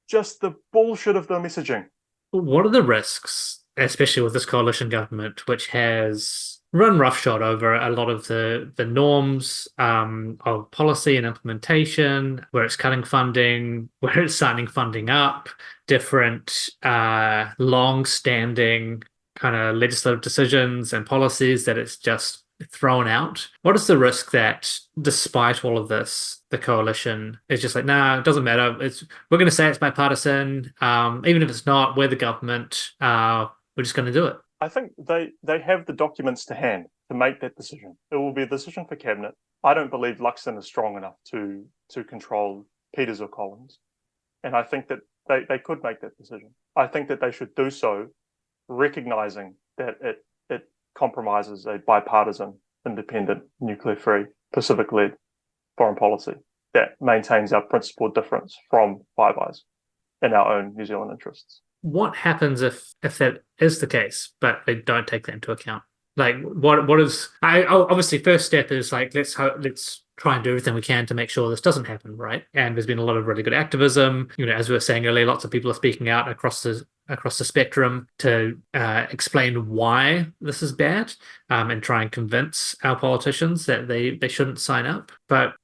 just the bullshit of the messaging. What are the risks, especially with this coalition government, which has run roughshod over a lot of the norms of policy and implementation, where it's cutting funding, where it's signing funding up, different long-standing kind of legislative decisions and policies that it's just thrown out, what is the risk that despite all of this, the coalition is just like, nah, it doesn't matter. We're going to say it's bipartisan. Even if it's not, we're the government. We're just going to do it. I think they have the documents to hand to make that decision. It will be a decision for cabinet. I don't believe Luxon is strong enough to control Peters or Collins, and I think that they could make that decision. I think that they should do so, recognizing that it compromises a bipartisan, independent, nuclear-free, Pacific-led foreign policy that maintains our principal difference from Five Eyes in our own New Zealand interests. What happens if that is the case, but they don't take that into account? Like, what is? Obviously, first step is like let's try and do everything we can to make sure this doesn't happen, right? And there's been a lot of really good activism. As we were saying earlier, lots of people are speaking out across the spectrum to explain why this is bad, and try and convince our politicians that they shouldn't sign up. But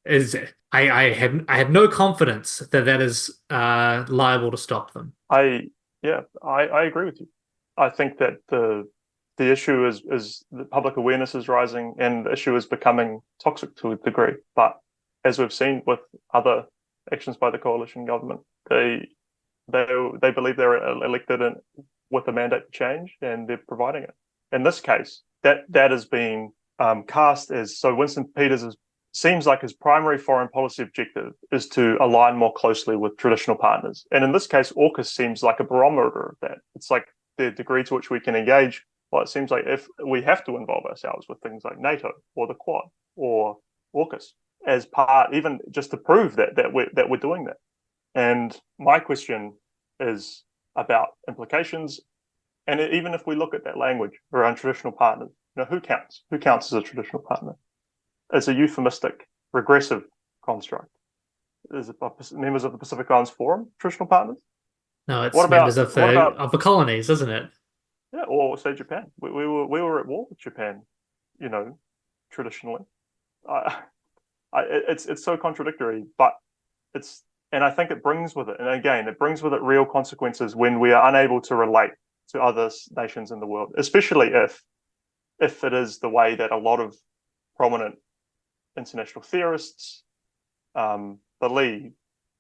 I have no confidence that is liable to stop them. I agree with you. I think that the issue is the public awareness is rising and the issue is becoming toxic to a degree. But as we've seen with other actions by the coalition government, they believe they're elected with a mandate to change, and they're providing it. In this case, that is being cast as so. Winston Peters seems like his primary foreign policy objective is to align more closely with traditional partners, and in this case, AUKUS seems like a barometer of that. It's like the degree to which we can engage. Well, it seems like if we have to involve ourselves with things like NATO or the Quad or AUKUS as part, even just to prove that we're doing that. And my question is about implications. And even if we look at that language around traditional partners, who counts? Who counts as a traditional partner? It's a euphemistic, regressive construct. Is it members of the Pacific Islands Forum traditional partners? No, it's members of the colonies, isn't it? Yeah, or say Japan. We were at war with Japan, traditionally. It's so contradictory, but and I think it brings with it, and again, it brings with it real consequences when we are unable to relate to other nations in the world, especially if it is the way that a lot of prominent international theorists believe,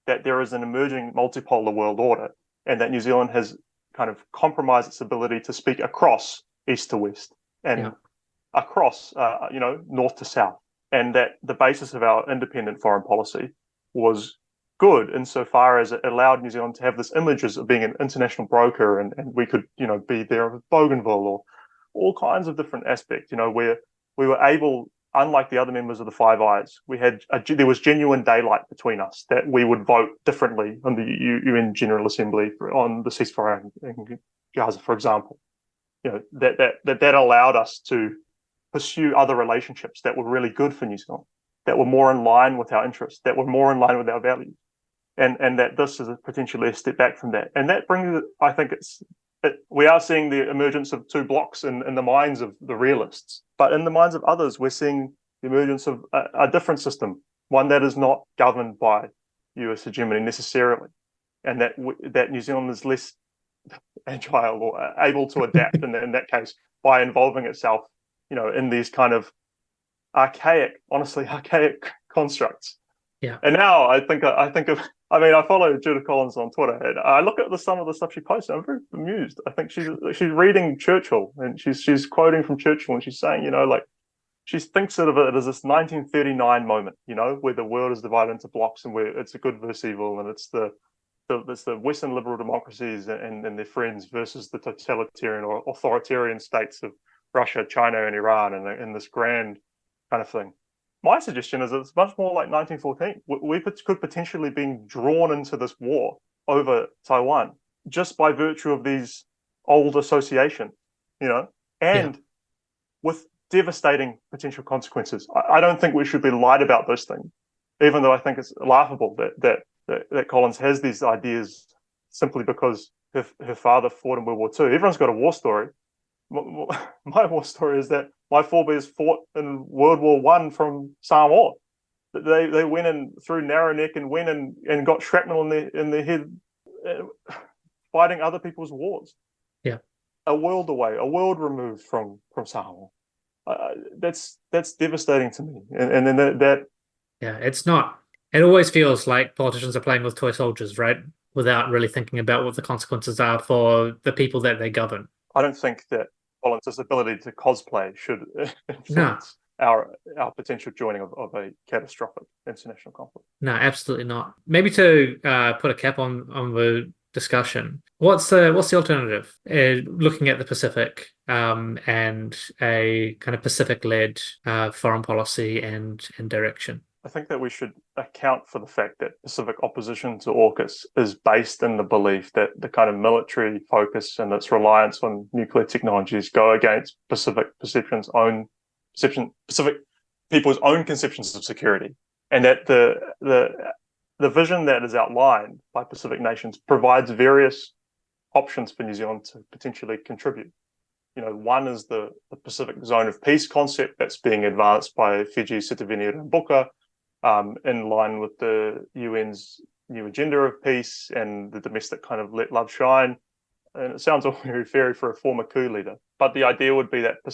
that there is an emerging multipolar world order, and that New Zealand has kind of compromised its ability to speak across east to west and across, north to south, and that the basis of our independent foreign policy was good insofar as it allowed New Zealand to have this image of being an international broker, and we could, be there with Bougainville or all kinds of different aspects, where we were able, unlike the other members of the Five Eyes, there was genuine daylight between us, that we would vote differently on the UN General Assembly on the ceasefire in Gaza, for example. That allowed us to pursue other relationships that were really good for New Zealand, that were more in line with our interests, that were more in line with our values, and that this is potentially a step back from that. And that brings, I think we are seeing the emergence of two blocks in the minds of the realists, but in the minds of others, we're seeing the emergence of a different system, one that is not governed by US hegemony necessarily, and that New Zealand is less agile or able to adapt in that case by involving itself, in these kind of archaic constructs. Yeah. And now I follow Judith Collins on Twitter, and I look at some of the stuff she posts, and I'm very amused. I think she's reading Churchill, and she's quoting from Churchill, and she's saying, she thinks of it as this 1939 moment, where the world is divided into blocks, and where it's a good versus evil, and it's the Western liberal democracies and their friends versus the totalitarian or authoritarian states of Russia, China, and Iran, and this grand kind of thing. My suggestion is it's much more like 1914. We could potentially be drawn into this war over Taiwan just by virtue of these old associations, and with devastating potential consequences. I don't think we should be lied about those things, even though I think it's laughable that Collins has these ideas simply because her father fought in World War II. Everyone's got a war story. My war story is that my forebears fought in World War I from Samoa. They went in through Narrow Neck and went and got shrapnel in their head, fighting other people's wars. Yeah, a world away, a world removed from Samoa, That's devastating to me. And then that Yeah, it's not. It always feels like politicians are playing with toy soldiers, right? Without really thinking about what the consequences are for the people that they govern. I don't think that Collins' ability to cosplay should No, influence our potential joining of a catastrophic international conflict. no, absolutely not. Maybe to put a cap on the discussion, what's the alternative? Looking at the Pacific and a kind of Pacific-led foreign policy and direction. I think that we should account for the fact that Pacific opposition to AUKUS is based in the belief that the kind of military focus and its reliance on nuclear technologies go against Pacific people's own conceptions of security, and that the vision that is outlined by Pacific nations provides various options for New Zealand to potentially contribute. One is the Pacific Zone of Peace concept that's being advanced by Fiji, Sitiveni, and Buka, in line with the UN's new agenda of peace and the domestic kind of let love shine. And it sounds all very fairy for a former coup leader, but the idea would be that the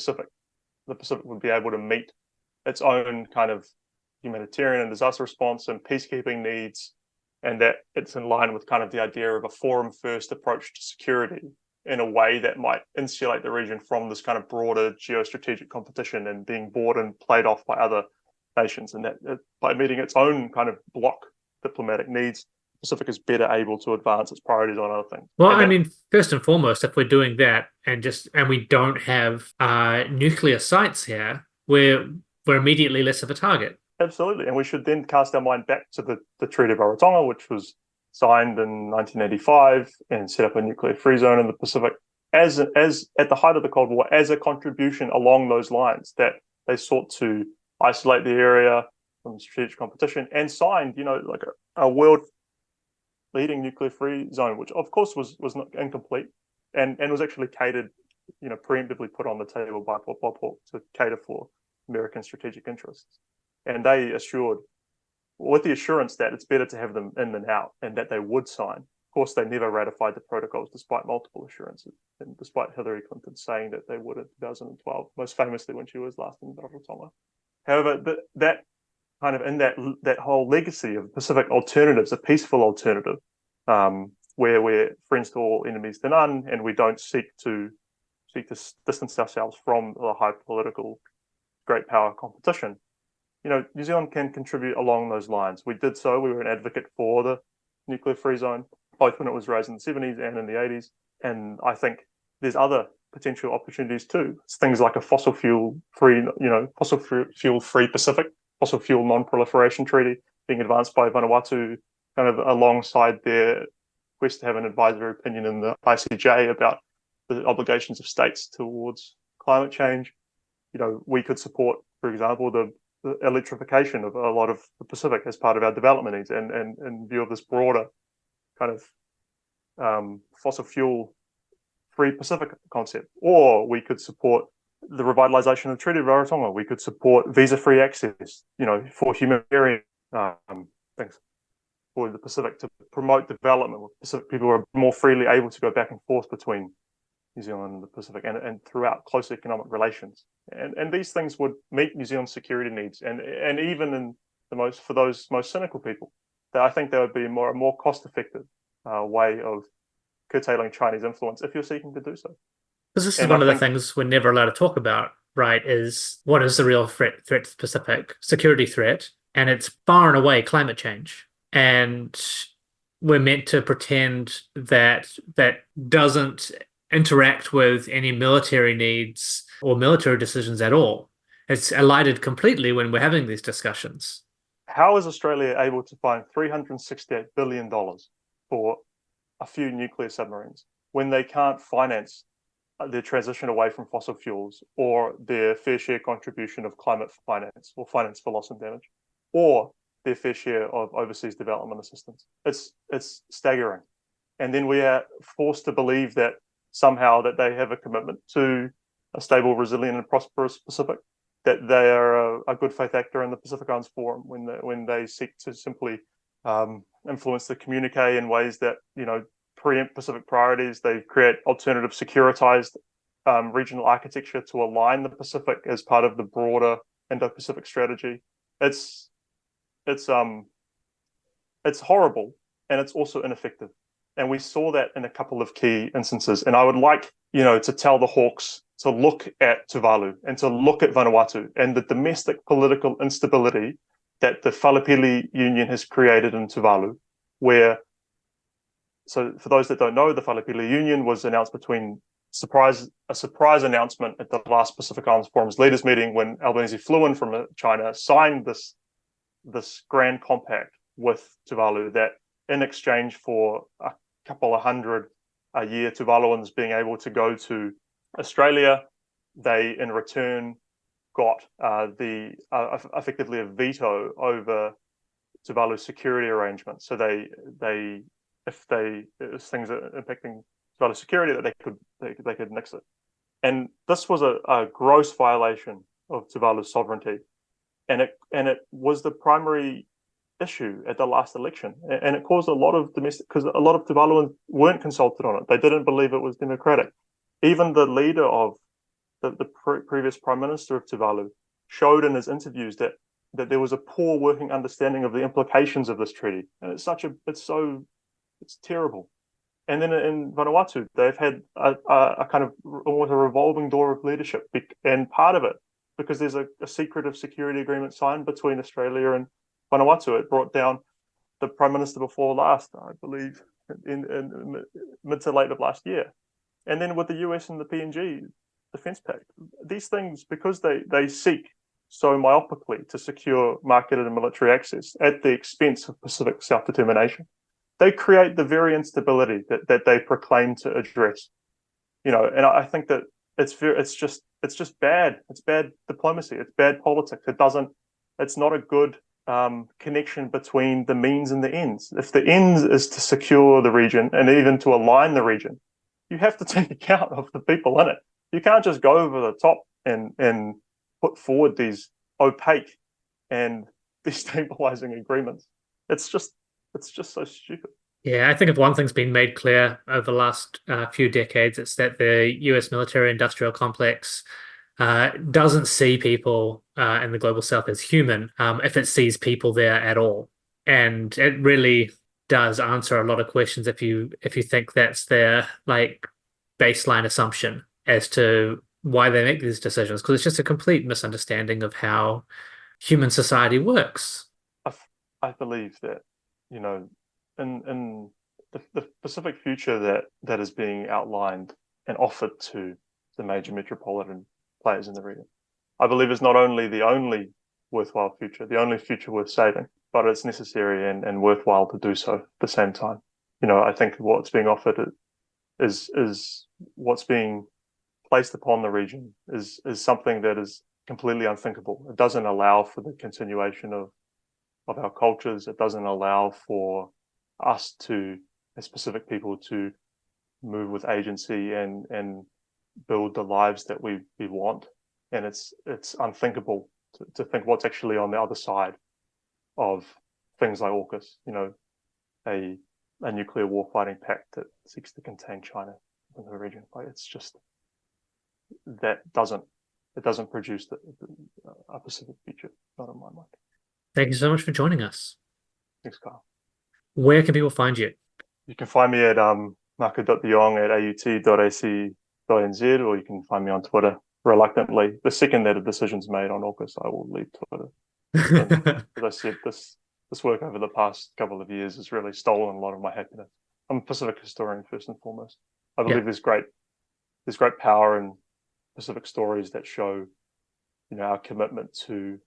Pacific would be able to meet its own kind of humanitarian and disaster response and peacekeeping needs, and that it's in line with kind of the idea of a forum-first approach to security in a way that might insulate the region from this kind of broader geostrategic competition and being bought and played off by other nations, and that by meeting its own kind of bloc diplomatic needs, Pacific is better able to advance its priorities on other things. Well, I mean, first and foremost, if we're doing that and we don't have nuclear sites here, we're immediately less of a target. Absolutely, and we should then cast our mind back to the Treaty of Rarotonga, which was signed in 1985 and set up a nuclear-free zone in the Pacific as at the height of the Cold War, as a contribution along those lines, that they sought to isolate the area from strategic competition and signed, like a world-leading nuclear-free zone, which of course was not incomplete and was actually catered, preemptively put on the table by Port Bob to cater for American strategic interests. And they assured, with the assurance that it's better to have them in than out, and that they would sign. Of course, they never ratified the protocols despite multiple assurances, and despite Hillary Clinton saying that they would in 2012, most famously when she was last in Rarotonga. However, that kind of in that whole legacy of Pacific alternatives, a peaceful alternative, where we're friends to all, enemies to none, and we don't seek to distance ourselves from the high political great power competition. New Zealand can contribute along those lines. We did so. We were an advocate for the nuclear-free zone, both when it was raised in the 70s and in the 80s. And I think there's other potential opportunities too. It's things like a fossil fuel-free Pacific, fossil fuel non-proliferation treaty being advanced by Vanuatu, kind of alongside their quest to have an advisory opinion in the ICJ about the obligations of states towards climate change. We could support, for example, the electrification of a lot of the Pacific as part of our development needs, and in view of this broader kind of fossil fuel free Pacific concept. Or we could support the revitalization of the Treaty of Rarotonga. We could support visa-free access, for humanitarian things for the Pacific, to promote development, where Pacific people are more freely able to go back and forth between New Zealand and the Pacific, and throughout close economic relations. And these things would meet New Zealand's security needs, and even in for those most cynical people, that I think there would be a more cost-effective way of curtailing Chinese influence if you're seeking to do so. Because this is one of the things we're never allowed to talk about, right? Is what is the real threat to the Pacific? Security threat, and it's far and away climate change. And we're meant to pretend that doesn't interact with any military needs or military decisions at all. It's elided completely when we're having these discussions. How is Australia able to find $368 billion for a few nuclear submarines when they can't finance their transition away from fossil fuels, or their fair share contribution of climate finance, or finance for loss and damage, or their fair share of overseas development assistance? It's staggering. And then we are forced to believe that somehow that they have a commitment to a stable, resilient, and prosperous Pacific, that they are a good faith actor in the Pacific Islands Forum when they seek to simply influence the communique in ways that preempt Pacific priorities. They create alternative securitized regional architecture to align the Pacific as part of the broader Indo-Pacific strategy. It's horrible, and it's also ineffective. And we saw that in a couple of key instances. And I would like, to tell the Hawks to look at Tuvalu and to look at Vanuatu and the domestic political instability that the Falapili Union has created in Tuvalu, so for those that don't know, the Falapili Union was announced a surprise announcement at the last Pacific Islands Forum's leaders meeting when Albanese flew in from China, signed this grand compact with Tuvalu that in exchange for a couple of hundred a year Tuvaluans being able to go to Australia, they in return got effectively a veto over Tuvalu's security arrangements. So if it was things that impacting Tuvalu security, that they could nix it. And this was a gross violation of Tuvalu's sovereignty, and it was the primary issue at the last election, and it caused a lot of domestic, because a lot of Tuvaluans weren't consulted on it. They didn't believe it was democratic. Even the leader of the previous prime minister of Tuvalu showed in his interviews that there was a poor working understanding of the implications of this treaty, and it's terrible. And then in Vanuatu, they've had a kind of almost a revolving door of leadership, and part of it because there's a secretive security agreement signed between Australia and Vanuatu. It brought down the prime minister before last, I believe, in mid to late of last year. And then with the US and the PNG Defence Pact, these things, because they seek so myopically to secure marketed and military access at the expense of Pacific self-determination, they create the very instability that they proclaim to address. And I think that it's just bad. It's bad diplomacy. It's bad politics. It's not a good connection between the means and the ends. If the ends is to secure the region and even to align the region, you have to take account of the people in it. You can't just go over the top and put forward these opaque and destabilizing agreements. It's just so stupid. Yeah, I think if one thing's been made clear over the last few decades, it's that the US military-industrial complex doesn't see people in the global south as human, if it sees people there at all. And it really does answer a lot of questions if you think that's their baseline assumption as to why they make these decisions, because it's just a complete misunderstanding of how human society works. I believe that, in the Pacific future that is being outlined and offered to the major metropolitan players in the region, I believe is not only the only worthwhile future, the only future worth saving, but it's necessary and worthwhile to do so at the same time. I think what's being offered is what's being placed upon the region is something that is completely unthinkable. It doesn't allow for the continuation of our cultures. It doesn't allow for us as Pacific people to move with agency and build the lives that we want. And it's unthinkable to think what's actually on the other side of things like AUKUS, a nuclear warfighting pact that seeks to contain China in the region. It's just that it doesn't produce a Pacific future, not in my mind. Thank you so much for joining us. Thanks, Kyle. Where can people find you? You can find me at Marco de Jong at aut.ac.nz, or you can find me on Twitter. Reluctantly, the second that a decision's made on AUKUS, I will leave Twitter. As I said, this work over the past couple of years has really stolen a lot of my happiness. I'm a Pacific historian first and foremost. I believe there's great power in Pacific stories that show, our commitment to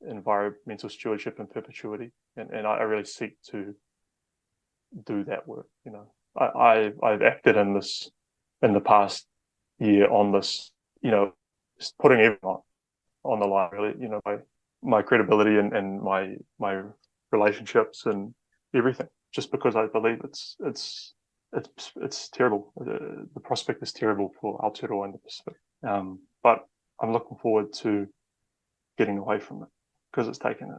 environmental stewardship and perpetuity, and I really seek to do that work. I've acted in the past year on this, just putting everything on the line, really, my credibility and my relationships and everything, just because I believe it's terrible. The prospect is terrible for Aotearoa and the Pacific. But I'm looking forward to getting away from it because it's taken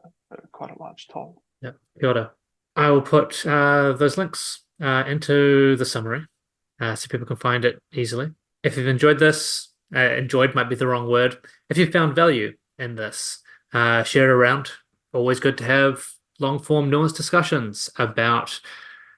quite a large toll. Yeah, kia ora. I will put those links into the summary so people can find it easily. If you've enjoyed this, enjoyed might be the wrong word. If you found value in this, share it around. Always good to have long-form nuanced discussions about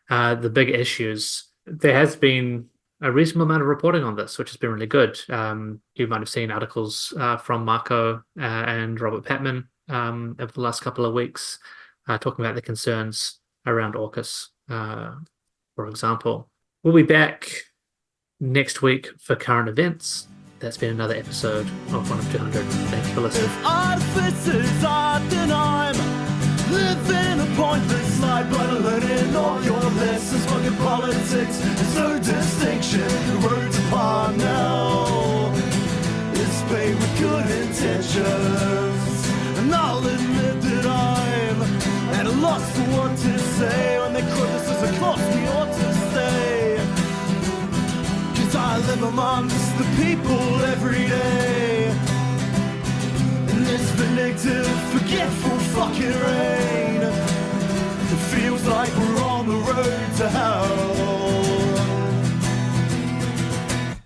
the big issues. There has been a reasonable amount of reporting on this, which has been really good. You might have seen articles from Marco and Robert Patman over the last couple of weeks talking about the concerns around AUKUS, for example. We'll be back next week for current events. That's been another episode of 1 of 200. Thank you for listening. If artificers are denied, living a pointless life, but learning all your lessons. Fucking politics, there's no distinction. The road's upon now. It's paid with good intentions. And I'll admit that I'm at a loss for what to say. When they quote this as a cost, we ought to stay. 'Cause I live amongst the people every day.